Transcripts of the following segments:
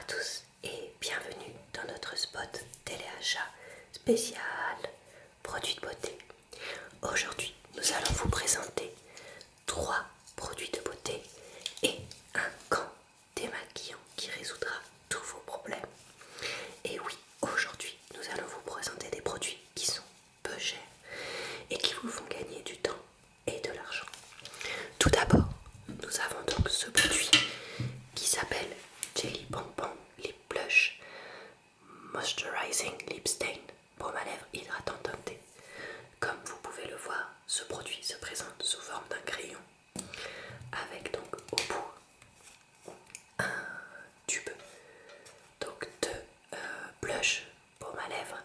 à tous et bienvenue dans notre spot téléachat spécial produits de beauté. Aujourd'hui, nous allons vous présenter 3 produits de beauté et un gant démaquillant qui résoudra tous vos problèmes. Et oui, aujourd'hui, nous allons vous présenter des produits qui sont peu chers et qui vous font gagner du temps et de l'argent. Tout d'abord, nous avons donc ce produit qui s'appelle Jelly Pom Pom Lip Blush Moisturizing Lip Stain, baume à lèvres hydratant teinté. Comme vous pouvez le voir, ce produit se présente sous forme d'un crayon avec donc au bout un tube donc de blush baume à lèvres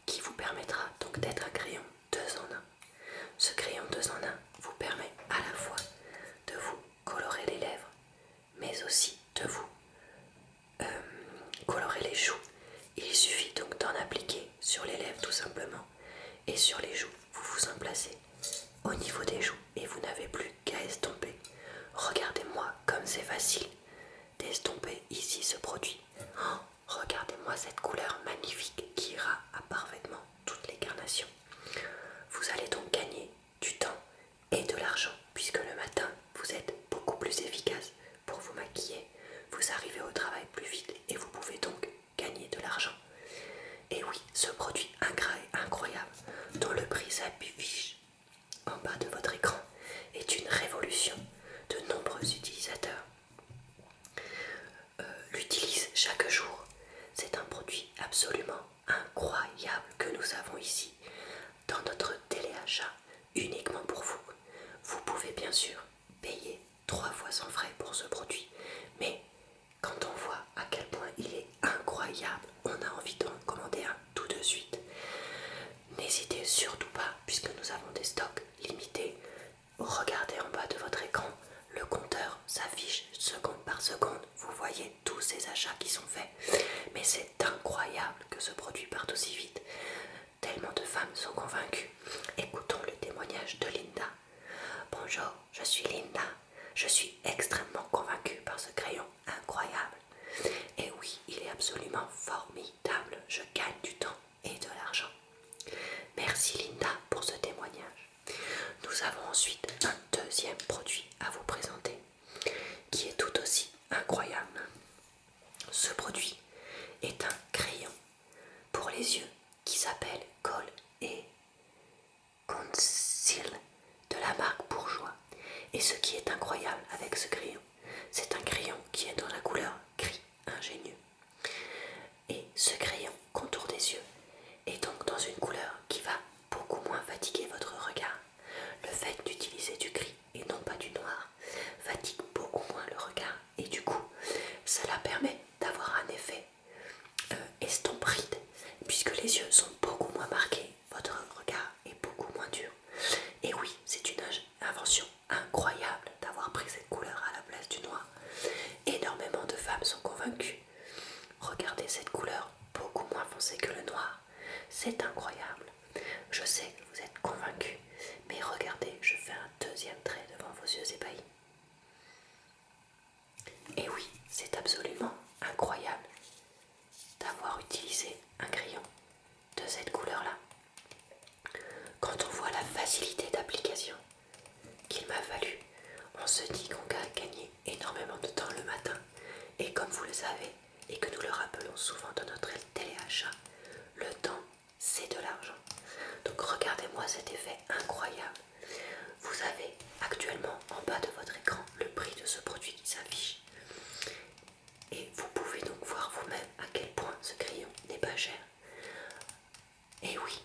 qui vous permettra donc d'être un crayon 2 en 1. Ce crayon 2 en 1 vous permet à la fois de vous colorer les lèvres mais aussi de vous colorer les joues. Il suffit donc d'en appliquer sur les lèvres tout simplement et sur les joues vous vous en placez au niveau des joues et vous n'avez plus qu'à estomper. Regardez-moi comme c'est facile d'estomper ici ce produit. Oh, regardez-moi cette couleur magnifique qui ira à parfaitement toutes les carnations. Vous allez donc gagner du temps et de l'argent puisque le matin vous êtes beaucoup plus efficace pour vous maquiller. Vous arrivez au travail plus vite et vous pouvez donc gagner de l'argent. Et oui, ce produit incroyable dont le prix s'affiche en bas de votre écran est une révolution. De nombreux utilisateurs l'utilisent chaque jour. C'est un produit absolument incroyable que nous avons ici dans notre téléachat uniquement pour vous. Vous pouvez bien sûr payer 3 fois sans frais pour ce produit, mais quand on voit à quel point il est incroyable, on a envie d'en commander un tout de suite. N'hésitez surtout pas, puisque nous avons des stocks limités. Regardez en bas de votre écran, le compteur s'affiche seconde par seconde. Vous voyez tous ces achats qui sont faits. Mais c'est incroyable que ce produit parte aussi vite. Tellement de femmes sont convaincues. Écoutons le témoignage de Linda. Bonjour, je suis Linda. Je suis extrêmement convaincue par ce crayon incroyable. Et oui, il est absolument formidable. Je gagne du temps et de l'argent. Merci Linda pour ce témoignage. Nous avons ensuite un deuxième produit à vous présenter qui est tout aussi incroyable. Ce produit est un crayon pour les yeux qui s'appelle Kohl et Conceal de la marque Bourjois. Et ce qui est incroyable avec ce crayon, c'est un crayon qui est dans la couleur gris ingénieux. Et ce crayon contour des yeux est donc dans une couleur qui va beaucoup moins fatiguer votre regard. Le fait d'utiliser du gris et non pas du noir fatigue beaucoup moins le regard et du coup cela permet d'avoir un effet estomprite puisque les yeux sont beaucoup moins marqués, votre regard est beaucoup moins dur. Et oui, c'est une invention incroyable d'avoir pris cette couleur à la place du noir. Énormément de femmes sont convaincues. Regardez cette couleur beaucoup moins foncée que le noir. C'est incroyable. Je sais que vous êtes convaincus, mais regardez, je fais un deuxième trait devant vos yeux ébahis. Et oui, c'est absolument incroyable d'avoir utilisé un crayon de cette couleur-là. Quand on voit la facilité d'application qu'il m'a fallu, on se dit qu'on a gagné énormément de temps le matin. Et comme vous le savez, et que nous le rappelons souvent dans notre téléachat, le temps c'est de l'argent. Donc regardez-moi cet effet incroyable. Vous avez actuellement en bas de votre écran le prix de ce produit qui s'affiche. Et vous pouvez donc voir vous-même à quel point ce crayon n'est pas cher. Et oui,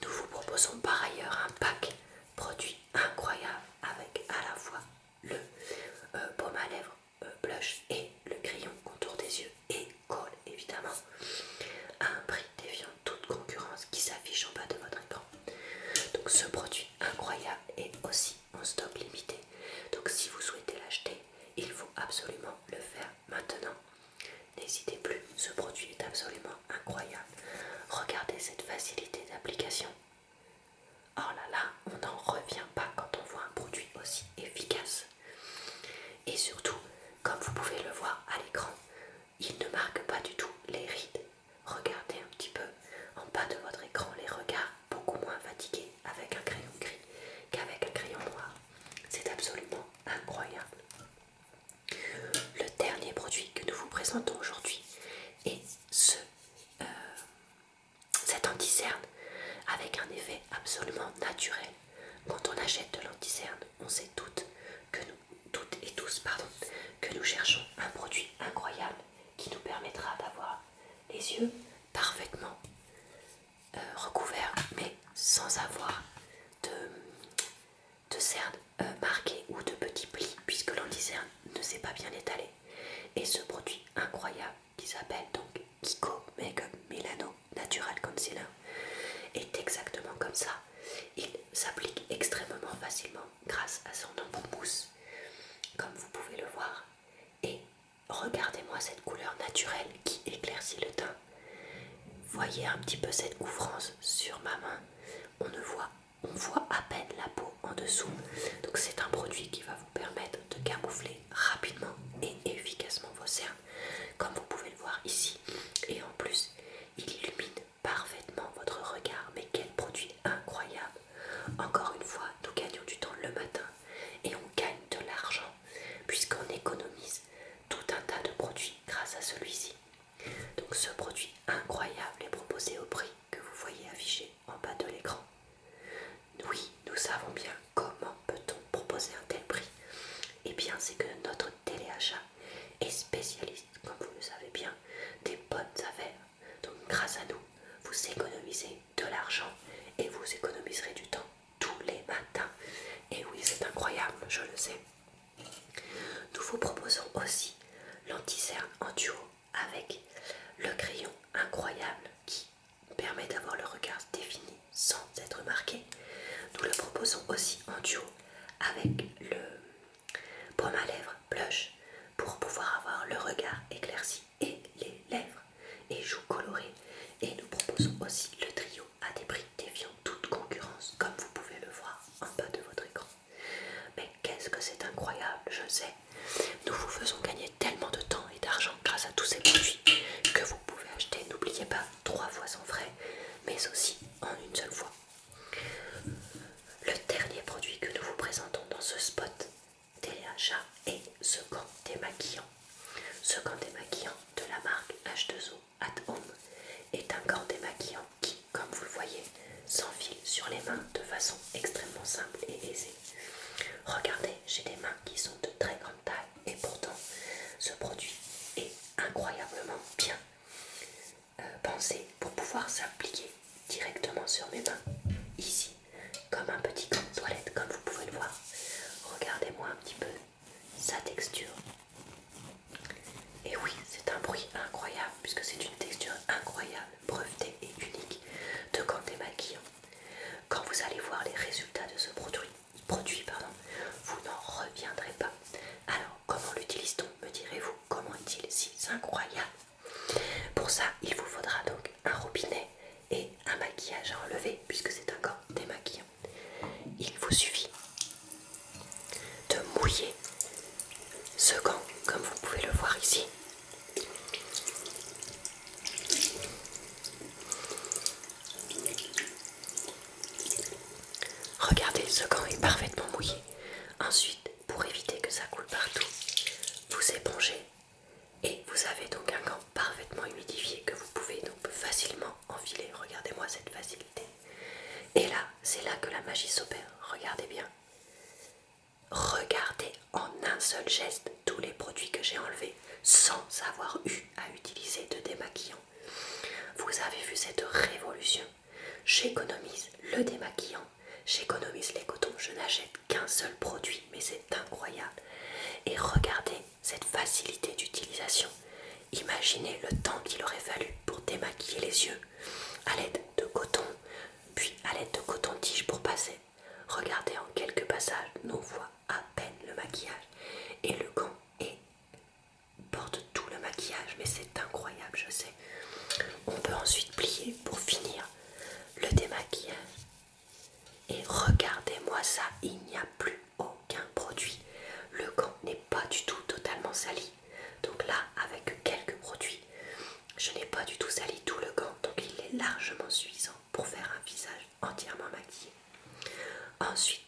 nous vous proposons par ailleurs un pack produit incroyable avec à la fois le baume à lèvres blush et le crayon contour des yeux et Kohl évidemment à un prix défiant toute concurrence qui s'affiche en bas de votre écran. Donc ce produit incroyable est aussi en stock limité. Donc si vous souhaitez l'acheter, il faut absolument le faire maintenant. N'hésitez plus, ce produit est absolument incroyable. Regardez cette facilité d'application. Oh là là, on n'en revient pas quand on voit un produit aussi efficace. Et surtout, comme vous pouvez le voir à l'écran, il ne marque présentons aujourd'hui est cet anti-cerne avec un effet absolument naturel. Quand on achète de l'anti-cerne, on sait toutes et tous, que nous cherchons un produit incroyable qui nous permettra d'avoir les yeux parfaitement recouverts, mais sans avoir de cernes marquées ou de petits plis, puisque l'anti-cerne ne s'est pas bien étalé. Et ce produit incroyable qui s'appelle donc Kiko Makeup Milano Natural Concealer est exactement comme ça. Il s'applique extrêmement facilement grâce à son embouche, comme vous pouvez le voir. Et regardez-moi cette couleur naturelle qui éclaircit le teint. Voyez un petit peu cette couvrance sur ma main. On voit à peine la peau en dessous. Donc c'est un produit qui va vous permettre de camoufler rapidement et efficacement vos cernes, comme vous pouvez le voir ici. Et en plus, il illumine parfaitement votre regard. Mais quel produit incroyable! Encore une fois, nous gagnons du temps le matin et on gagne de l'argent puisqu'on économise tout un tas de produits grâce à celui-ci. Donc ce produit incroyable est proposé au prix que vous voyez affiché en bas de l'écran. Oui, nous savons bien comment peut-on proposer un tel prix. Eh bien, c'est que notre téléachat est spécialiste, comme vous le savez bien, des bonnes affaires. Donc grâce à nous, vous économisez de l'argent et vous économiserez du temps tous les matins. Et oui, c'est incroyable, je le sais. Nous vous proposons aussi l'anti-cerne en duo avec le crayon incroyable qui permet d'avoir le regard défini sans être marqué. Nous le proposons aussi en duo avec le baume à lèvres blush pour pouvoir avoir le regard éclairci et les lèvres et joues colorées. Et nous proposons aussi le trio à des prix défiant toute concurrence, comme vous pouvez le voir en bas de votre écran. Mais qu'est-ce que c'est incroyable, je sais. Nous vous faisons gagner tellement de temps et d'argent grâce à tous ces produits que vous pouvez acheter, n'oubliez pas, 3 fois sans frais, mais aussi en une seule fois. Le dernier produit que nous vous présentons dans ce spot téléachat est ce gant démaquillant. Ce gant démaquillant de la marque H2O At Home est un gant démaquillant qui, comme vous le voyez, s'enfile sur les mains de façon extrêmement simple et aisée. Regardez, j'ai des mains qui sont de très grande taille et pourtant ce produit est incroyablement bien pensé pour pouvoir s'appliquer directement sur mes mains, ici, comme un petit gant de toilette, comme vous pouvez le voir. Regardez-moi un petit peu sa texture. Et oui, c'est un bruit incroyable puisque c'est une texture incroyable, brevetée et unique de gant démaquillant. Quand vous allez voir les résultats de ce produit, vous n'en reviendrez pas. Alors, comment l'utilise-t-on, me direz-vous? Comment est-il si incroyable? Pour ça, il vous faudra donc un robinet et un maquillage à enlever puisque c'est un gant démaquillant. Il vous suffit de mouiller ce gant comme vous pouvez le voir ici. Regardez, ce gant est parfaitement mouillé. Ensuite, pour éviter que ça coule partout, vous épongez et vous avez donc un gant parfaitement humidifié que vous pouvez donc facilement enfiler. Regardez-moi cette facilité. Et là, c'est là que la magie s'opère. Regardez bien. Regardez en un seul geste tous les produits que j'ai enlevés sans avoir eu à utiliser de démaquillant. Vous avez vu cette révolution. J'économise le démaquillant, j'économise les cotons, je n'achète qu'un seul produit, mais c'est incroyable. Et regardez cette facilité d'utilisation. Imaginez le temps qu'il aurait fallu pour démaquiller les yeux à l'aide de coton, puis à l'aide de coton-tige pour passer. Regardez, en quelques passages, nous voit à peine le maquillage. Et le gant porte tout le maquillage, mais c'est incroyable, je sais. On peut ensuite plier pour finir le démaquillage. Et regardez-moi ça, il n'y a plus aucun produit. Le gant n'est pas du tout totalement sali. Donc là, avec quelques produits, je n'ai pas du tout sali tout le gant. Donc il est largement suffisant pour faire un visage entièrement maquillé. Ensuite,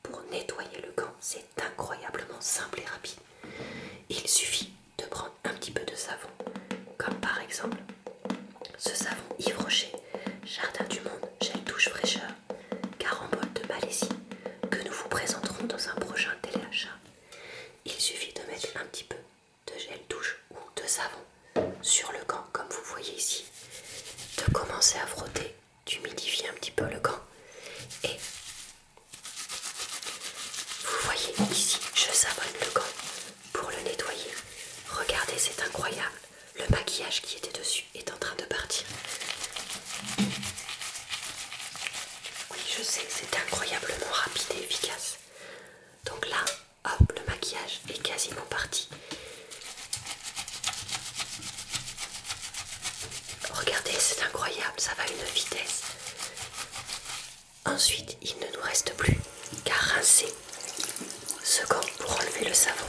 pour nettoyer le gant, c'est incroyablement simple et rapide. Il suffit de prendre un petit peu de savons, comme par exemple ce savon Yves Rocher, Jardin du Monde, gel douche fraîcheur, Carambole de Malaisie, que nous vous présenterons dans un prochain téléachat. Il suffit de mettre un petit peu de gel douche ou de savon sur le gant, comme vous voyez ici, de commencer à frotter, d'humidifier un petit peu le gant, et vous voyez ici, je savonne le gant pour le nettoyer. Regardez, c'est incroyable, le maquillage qui était dessus est en train de partir. Oui, je sais, c'est incroyablement rapide et efficace. Donc là, hop, le maquillage est quasiment parti. Regardez, c'est incroyable, ça va à une vitesse. Ensuite, il ne nous reste plus qu'à rincer ce gant pour enlever le savon.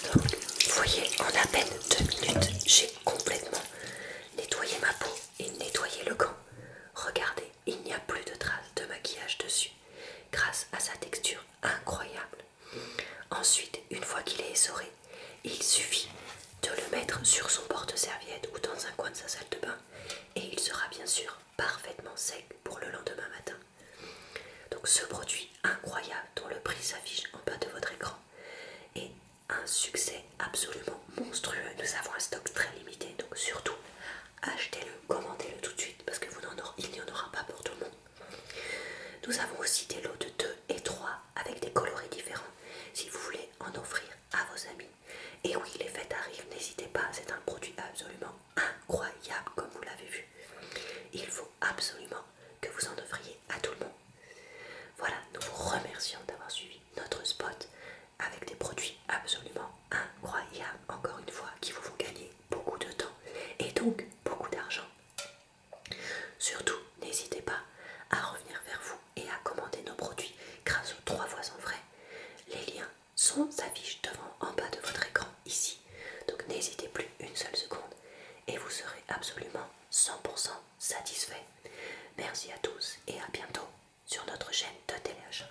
Donc, vous voyez, en à peine 2 minutes, j'ai complètement nettoyé ma peau et nettoyé le gant. Regardez, il n'y a plus de traces de maquillage dessus, grâce à sa texture incroyable. Ensuite, une fois qu'il est essoré, il suffit de le mettre sur son porte-serviette ou dans un coin de sa salle de bain et il sera bien sûr parfaitement sec pour le lendemain matin. Donc ce produit incroyable dont le prix s'affiche en bas de votre écran est un succès absolument monstrueux. Nous avons un stock très limité, donc surtout achetez-le, commandez-le tout de suite parce que il n'y en aura pas pour tout le monde. Nous avons aussi des lots de 2 et 3 avec des coloris différents si vous voulez en offrir à vos amis. Et oui, les fêtes arrivent, n'hésitez pas, c'est un produit absolument incroyable comme vous l'avez vu. Il faut absolument que vous en offriez à tout le monde. Voilà, nous vous remercions d'avoir suivi notre spot avec des produits absolument incroyables, encore une fois, qui vous font gagner beaucoup de temps et donc beaucoup d'argent. Surtout, n'hésitez pas à revenir vers vous et à commander nos produits grâce aux 3 voisins vrais. Les liens s'affichent devant en bas de votre écran ici, donc n'hésitez plus une seule seconde et vous serez absolument 100% satisfait. Merci à tous et à bientôt sur notre chaîne de téléachat.